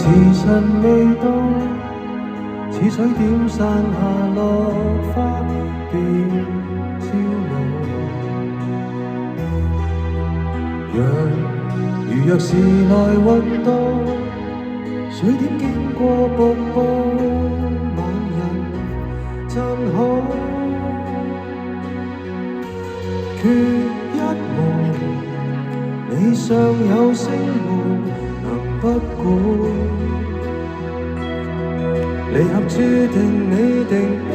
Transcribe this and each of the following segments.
時辰未到，似水點散下落花便朝露。如若是來運到，水點經過瀑布，猛人讚好。缺一門，你尚有星門能不管？離合注定你定悲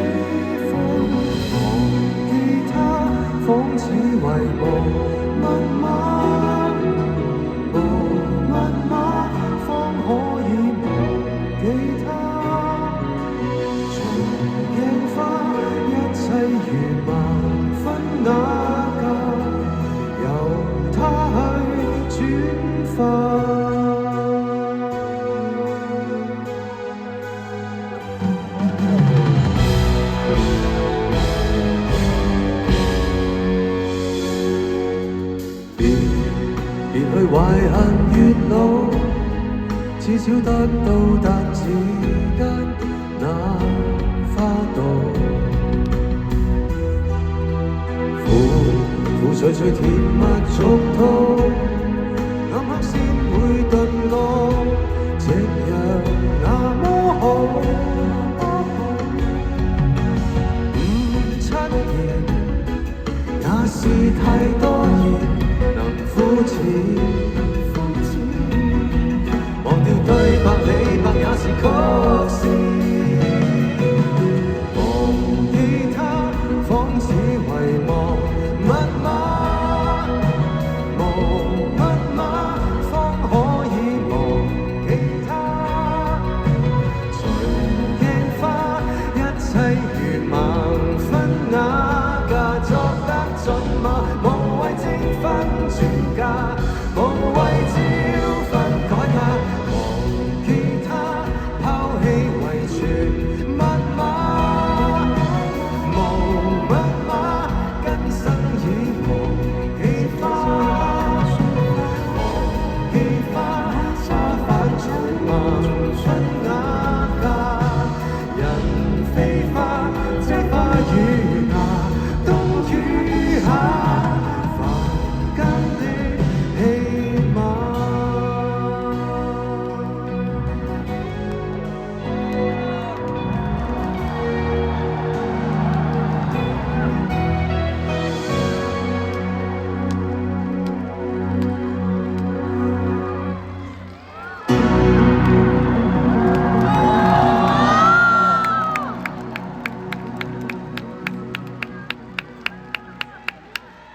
歡，忘記他仿似遺忘密碼，無密碼方可以忘記他。從鏡花一切如盲分那架，由他去轉化。別去懷恨月老，至少得到達指間那花道。苦水水甜蜜俗套，暗黑先會頓落，夕陽那麼好。七言也是太多言。膚淺，忘掉對白，李白也是曲。